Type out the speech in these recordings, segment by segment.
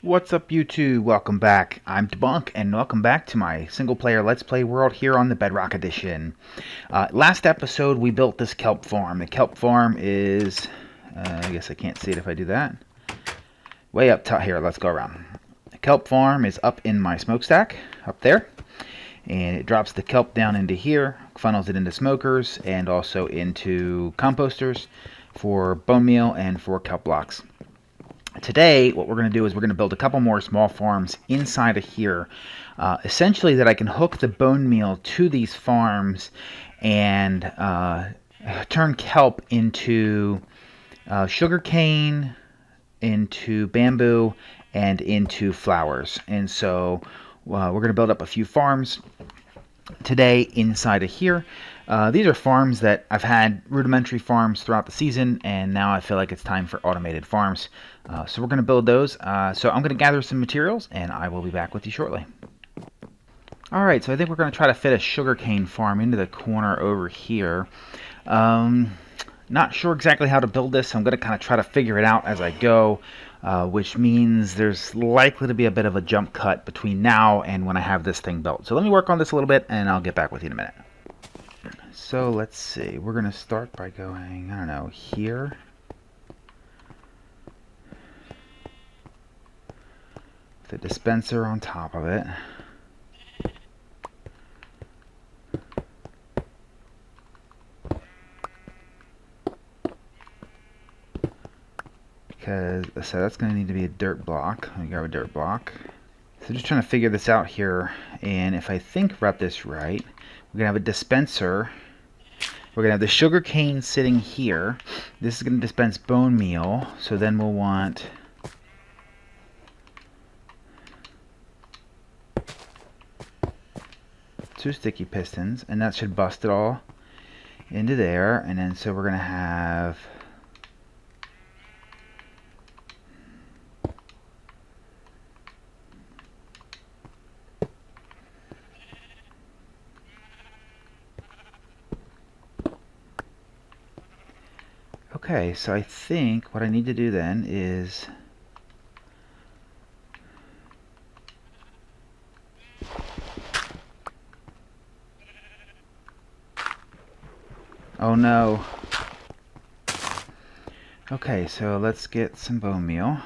What's up YouTube? Welcome back. I'm Debunk and welcome back to my single player Let's Play world here on the Bedrock Edition. Last episode we built this kelp farm. The kelp farm is, I guess I can't see it if I do that. Way up top here, let's go around. The kelp farm is up in my smokestack, up there. And it drops the kelp down into here, funnels it into smokers and also into composters for bone meal and for kelp blocks. Today, what we're going to do is we're going to build a couple more small farms inside of here, essentially that I can hook the bone meal to these farms and turn kelp into sugarcane, into bamboo, and into flowers. And so we're going to build up a few farms today inside of here. These are farms that I've had rudimentary farms throughout the season, and now I feel like it's time for automated farms. So we're going to build those. So I'm going to gather some materials, and I will be back with you shortly. Alright, so I think we're going to try to fit a sugarcane farm into the corner over here. Not sure exactly how to build this, so I'm going to kind of try to figure it out as I go. Which means there's likely to be a bit of a jump cut between now and when I have this thing built. So let me work on this a little bit, and I'll get back with you in a minute. So let's see, we're going to start by going, I don't know, here. The dispenser on top of it. So that's going to need to be a dirt block. Let me grab a dirt block. So just trying to figure this out here, and if I think about this right, we're going to have a dispenser. We're going to have the sugar cane sitting here. This is going to dispense bone meal, so then we'll want two sticky pistons, and that should bust it all into there. And then so we're going to have okay, so I think what I need to do then is oh no. Okay, so let's get some bone meal.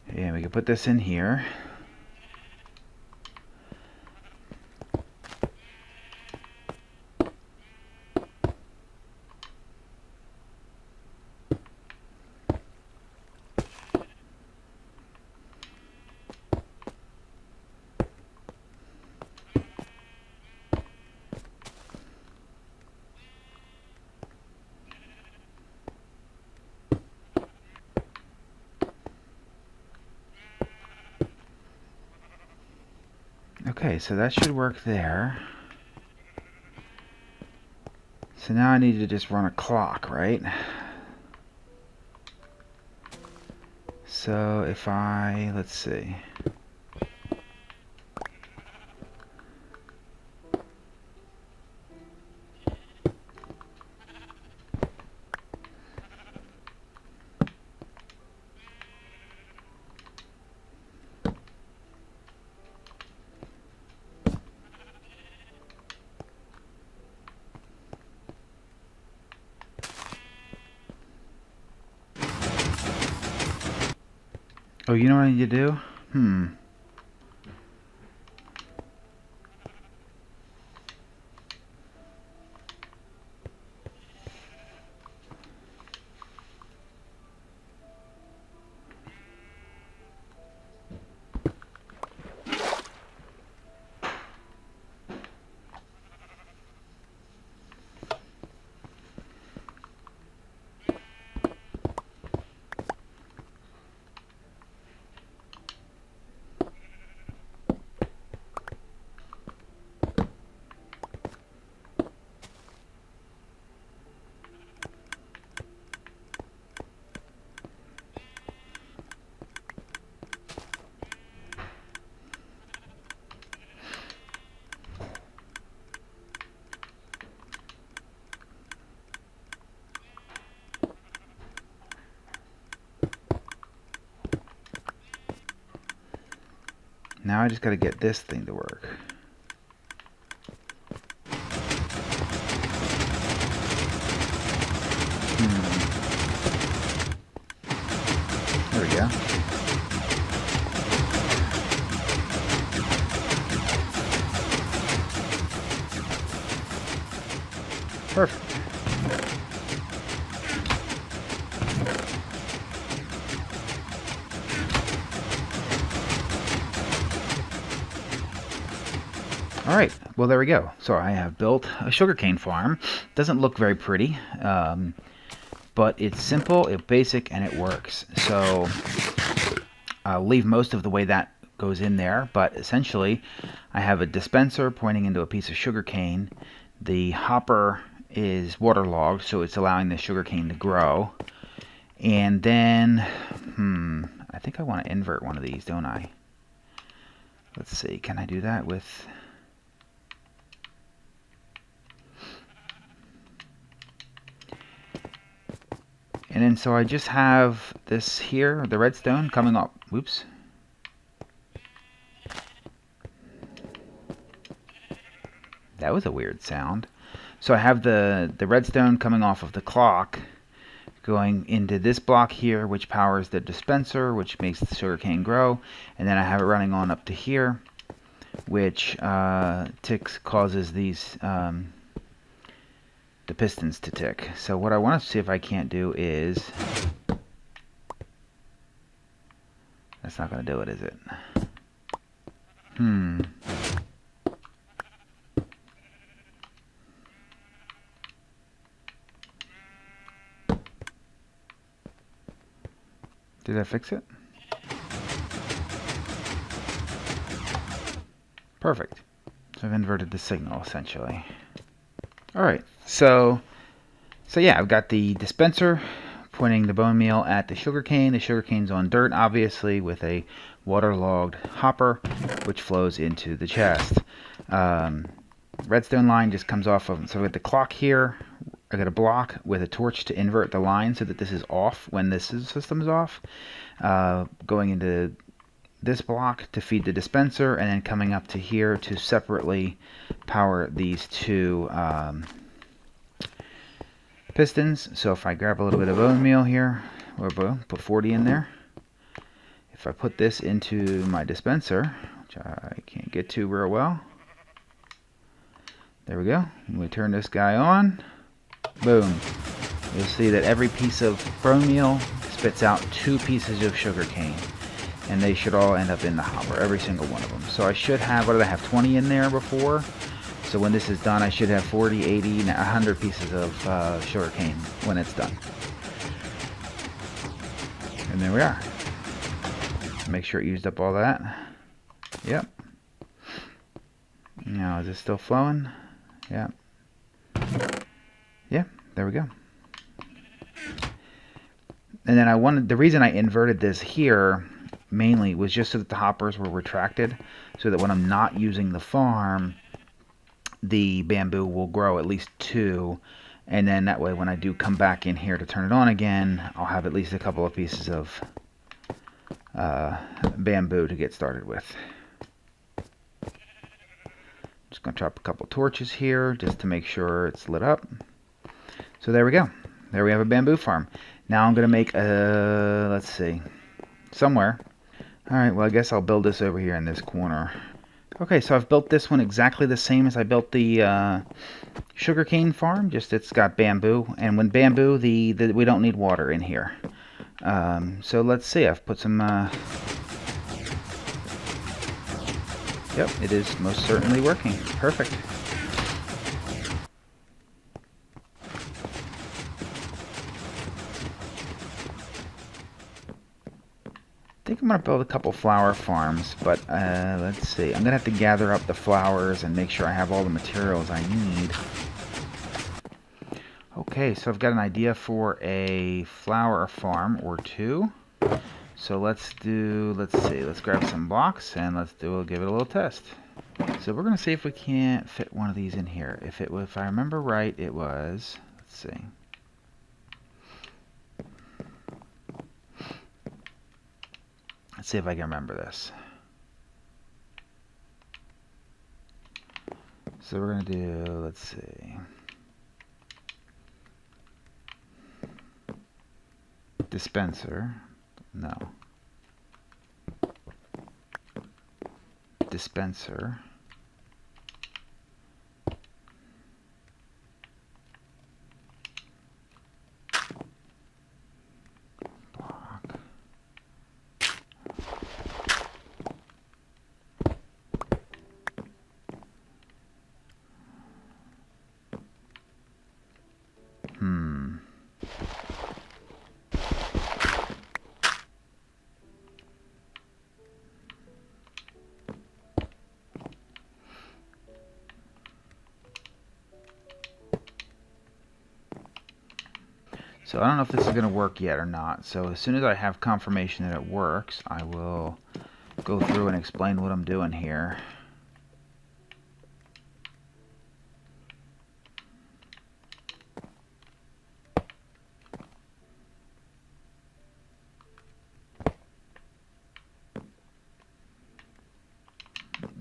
And we can put this in here. Okay, so that should work there. So now I need to just run a clock, right? So if let's see. Oh, you know what I need to do? Now I just got to get this thing to work. There we go. Perfect. All right, well, there we go. So I have built a sugarcane farm. Doesn't look very pretty, but it's simple, it's basic, and it works. So I'll leave most of the way that goes in there, but essentially I have a dispenser pointing into a piece of sugarcane. The hopper is waterlogged, so it's allowing the sugarcane to grow. And then, I think I want to invert one of these, don't I? Let's see, can I do that with... And then so I just have this here, the redstone coming up. Whoops. That was a weird sound. So I have the redstone coming off of the clock going into this block here, which powers the dispenser, which makes the sugarcane grow. And then I have it running on up to here, which causes these the pistons to tick. So what I want to see if I can't do is... That's not going to do it, is it? Did I fix it? Perfect. So I've inverted the signal, essentially. Alright, so yeah, I've got the dispenser pointing the bone meal at the sugarcane. The sugarcane's on dirt, obviously, with a waterlogged hopper, which flows into the chest. Redstone line just comes off of, so with the clock here, I got a block with a torch to invert the line so that this is off when this system is off. Going into this block to feed the dispenser, and then coming up to here to separately power these two pistons. So if I grab a little bit of bone meal here, or put 40 in there, if I put this into my dispenser, which I can't get to real well, there we go. We turn this guy on, boom. You'll see that every piece of bone meal spits out 2 pieces of sugarcane. And they should all end up in the hopper, every single one of them. So I should have, what did I have, 20 in there before? So when this is done, I should have 40, 80, 100 pieces of sugarcane when it's done. And there we are. Make sure it used up all that. Yep. Now, is it still flowing? Yep. Yeah, there we go. And then the reason I inverted this here mainly was just so that the hoppers were retracted, so that when I'm not using the farm, the bamboo will grow at least 2, and then that way when I do come back in here to turn it on again, I'll have at least a couple of pieces of bamboo to get started with. Just going to drop a couple torches here just to make sure it's lit up. So there we go. There we have a bamboo farm. Now I'm going to make a, let's see, somewhere. Alright, well I guess I'll build this over here in this corner. Okay, so I've built this one exactly the same as I built the sugarcane farm, just it's got bamboo. And when bamboo, we don't need water in here. So let's see, I've put some... Yep, it is most certainly working. Perfect. I think I'm going to build a couple flower farms, but let's see. I'm going to have to gather up the flowers and make sure I have all the materials I need. Okay, so I've got an idea for a flower farm or 2. So let's see, let's grab some blocks and we'll give it a little test. So we're going to see if we can't fit one of these in here. If I remember right, it was, let's see. Let's see if I can remember this. So we're going to do, let's see, dispenser, no, dispenser, block, So I don't know if this is going to work yet or not. So as soon as I have confirmation that it works, I will go through and explain what I'm doing here.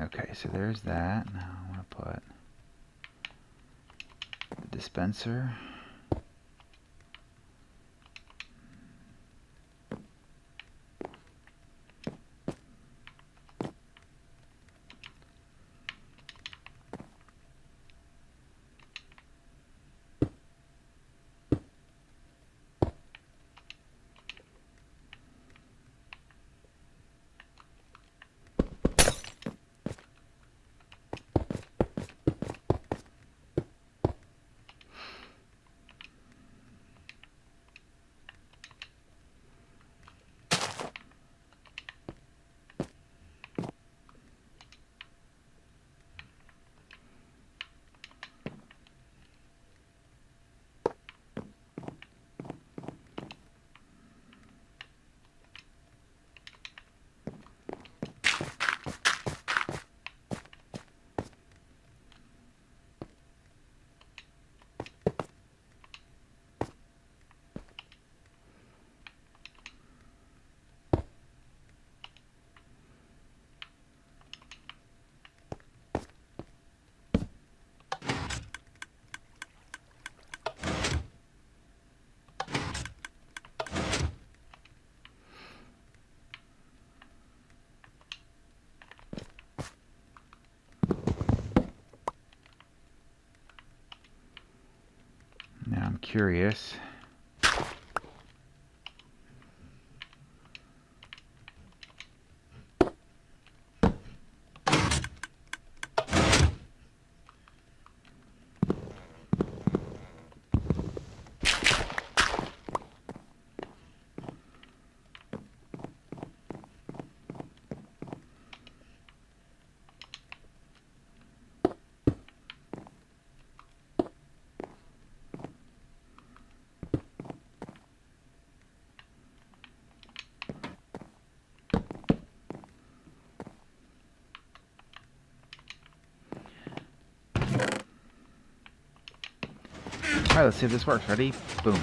Okay, so there's that. Now I want to put the dispenser. Now I'm curious. Alright, let's see if this works. Ready? Boom.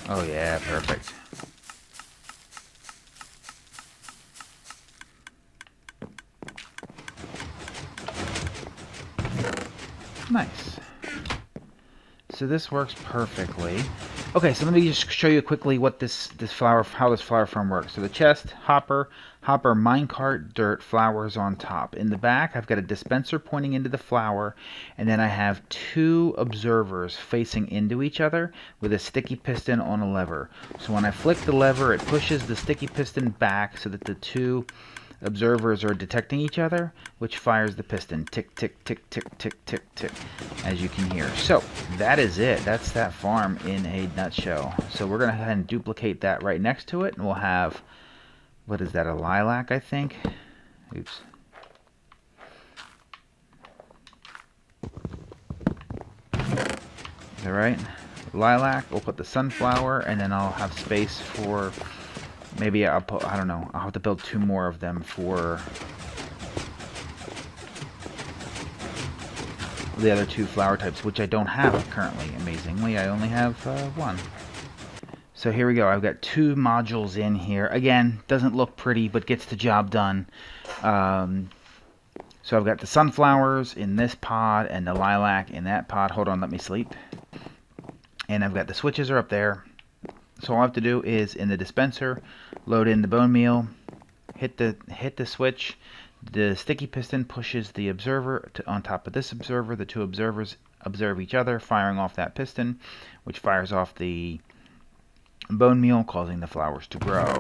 Oh yeah, perfect. Nice. So this works perfectly. Okay, so let me just show you quickly what this flower, how this flower farm works. So the chest, hopper, minecart, dirt, flowers on top. In the back, I've got a dispenser pointing into the flower, and then I have two observers facing into each other with a sticky piston on a lever. So when I flick the lever, it pushes the sticky piston back so that the two observers are detecting each other, which fires the piston. Tick, tick, tick, tick, tick, tick, tick, as you can hear. So that is it. That's that farm in a nutshell. So we're going to go ahead and duplicate that right next to it, and we'll have, what is that, a lilac, I think? Oops. Is that right? Lilac, we'll put the sunflower, and then I'll have space for, maybe I'll put, I don't know, I'll have to build two more of them for the other two flower types, which I don't have currently, amazingly. I only have one. So here we go. I've got 2 modules in here. Again, doesn't look pretty, but gets the job done. So I've got the sunflowers in this pod and the lilac in that pod. Hold on, let me sleep. And I've got the switches are up there. So all I have to do is in the dispenser, load in the bone meal, hit the switch. The sticky piston pushes the observer on top of this observer. The 2 observers observe each other, firing off that piston, which fires off the bone meal, causing the flowers to grow.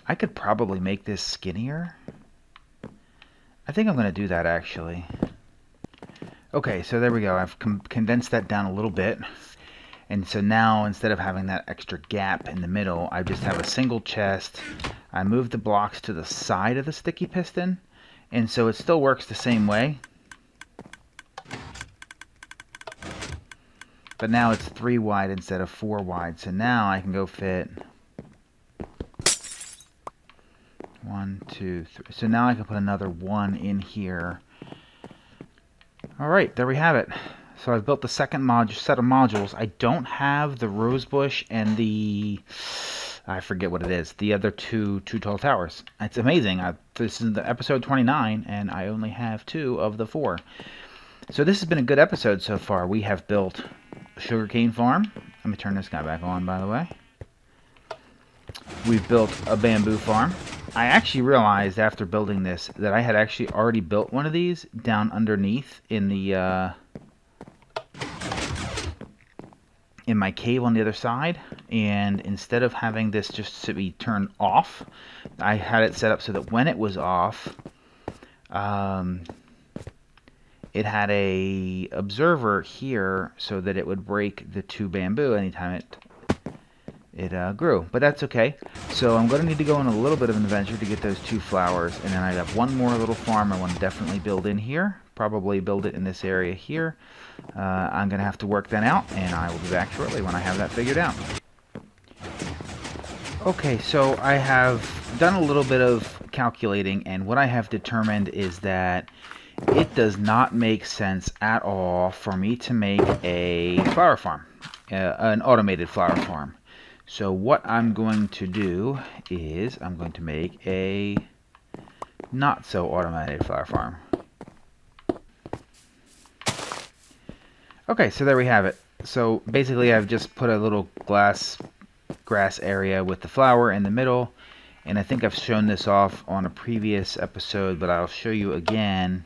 I could probably make this skinnier. I think I'm going to do that actually. Okay, so there we go. I've condensed that down a little bit. And so now, instead of having that extra gap in the middle, I just have a single chest. I move the blocks to the side of the sticky piston, and so it still works the same way. But now it's 3 wide instead of 4 wide. So now I can go fit 1, 2, 3. So now I can put another 1 in here. Alright, there we have it. So I've built the second set of modules. I don't have the rosebush and the, I forget what it is, the other two tall towers. It's amazing. This is the episode 29, and I only have 2 of the 4. So this has been a good episode so far. We have built a sugarcane farm. Let me turn this guy back on, by the way. We've built a bamboo farm. I actually realized after building this that I had actually already built one of these down underneath in the in my cave on the other side, and instead of having this just to be turned off, I had it set up so that when it was off, it had a observer here so that it would break the 2 bamboo anytime it grew. But that's okay. So I'm going to need to go on a little bit of an adventure to get those 2 flowers, and then I have one more little farm I want to definitely build in here. Probably build it in this area here. I'm going to have to work that out, and I will be back shortly when I have that figured out. Okay, so I have done a little bit of calculating, and what I have determined is that it does not make sense at all for me to make a flower farm, an automated flower farm. So what I'm going to do is I'm going to make a not so automated flower farm. Okay, so there we have it. So basically I've just put a little grass area with the flower in the middle, and I think I've shown this off on a previous episode, but I'll show you again.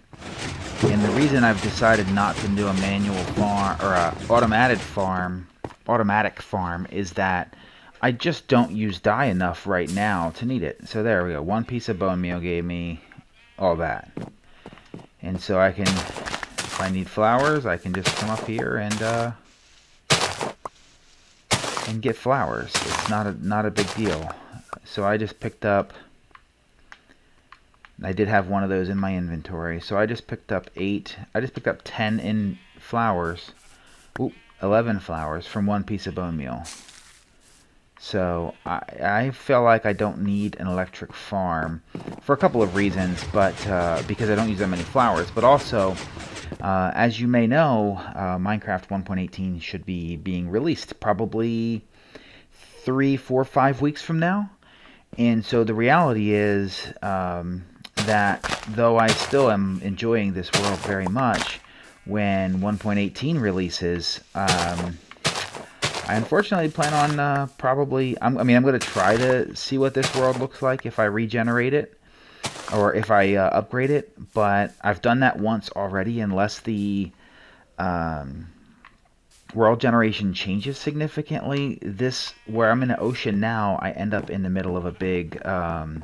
And the reason I've decided not to do a manual farm or a automatic farm is that I just don't use dye enough right now to need it. So there we go. 1 piece of bone meal gave me all that. And so I can, if I need flowers, I can just come up here and get flowers. It's not a big deal. So I just picked up, I did have one of those in my inventory. So I just picked up 10 in flowers. Ooh, 11 flowers from 1 piece of bone meal. So I feel like I don't need an electric farm for a couple of reasons, but because I don't use that many flowers, but also, as you may know, Minecraft 1.18 should be being released probably 3, 4, 5 weeks from now. And so the reality is that though I still am enjoying this world very much, when 1.18 releases, I unfortunately plan on probably, I'm going to try to see what this world looks like if I regenerate it or if I upgrade it, but I've done that once already. Unless the world generation changes significantly, where I'm in the ocean now, I end up in the middle of a big, what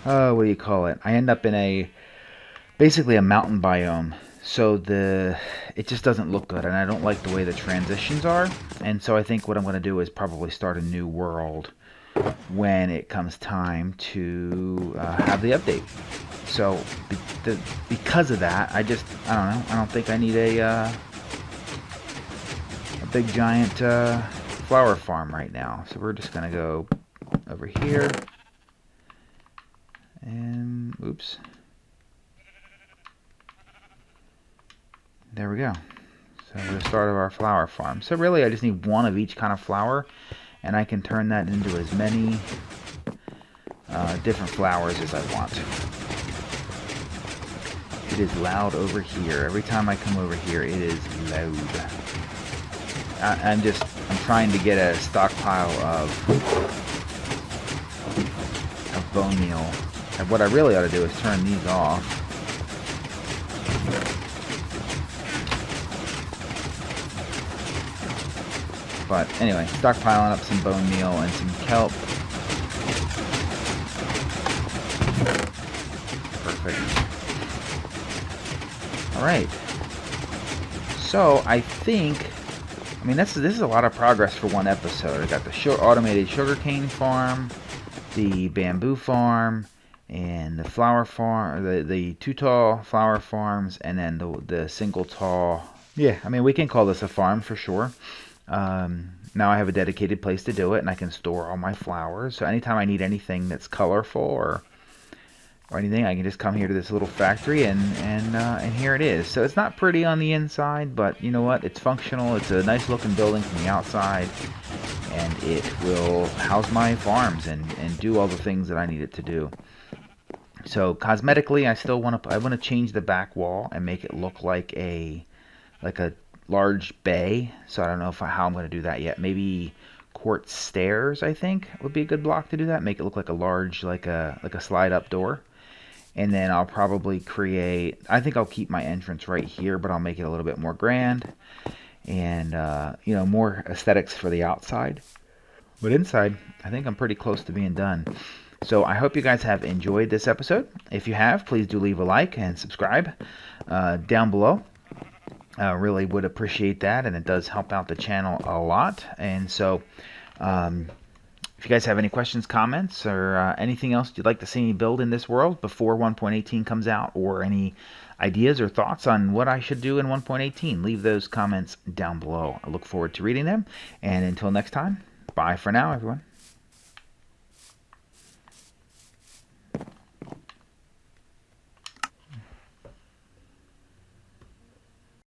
do you call it? I end up in basically a mountain biome. So it just doesn't look good, and I don't like the way the transitions are. And so I think what I'm going to do is probably start a new world when it comes time to have the update. So because of that, I don't know. I don't think I need a big giant flower farm right now. So we're just going to go over here. And oops. There we go. So the start of our flower farm. So really I just need one of each kind of flower, and I can turn that into as many different flowers as I want. It is loud over here. Every time I come over here, it is loud. I'm trying to get a stockpile of bone meal. And what I really ought to do is turn these off. But anyway, stockpiling up some bone meal and some kelp. Perfect. Alright. So I think, this is a lot of progress for one episode. I got the automated sugarcane farm, the bamboo farm, and the flower farm, the two tall flower farms, and then the single tall. Yeah, we can call this a farm for sure. Now I have a dedicated place to do it, and I can store all my flowers. So anytime I need anything that's colorful or anything, I can just come here to this little factory, and here it is. So it's not pretty on the inside, but you know what? It's functional. It's a nice looking building from the outside, and it will house my farms and do all the things that I need it to do. So cosmetically, I want to change the back wall and make it look like a large bay. So I don't know how I'm going to do that yet. Maybe quartz stairs, I think, would be a good block to do that. Make it look like a large, like a slide up door. And then I'll probably create, I think I'll keep my entrance right here, but I'll make it a little bit more grand and more aesthetics for the outside. But inside, I think I'm pretty close to being done. So I hope you guys have enjoyed this episode. If you have, please do leave a like and subscribe down below. Really would appreciate that, and it does help out the channel a lot. And so if you guys have any questions, comments, or anything else you'd like to see me build in this world before 1.18 comes out, or any ideas or thoughts on what I should do in 1.18, leave those comments down below. I look forward to reading them, and until next time, bye for now, everyone.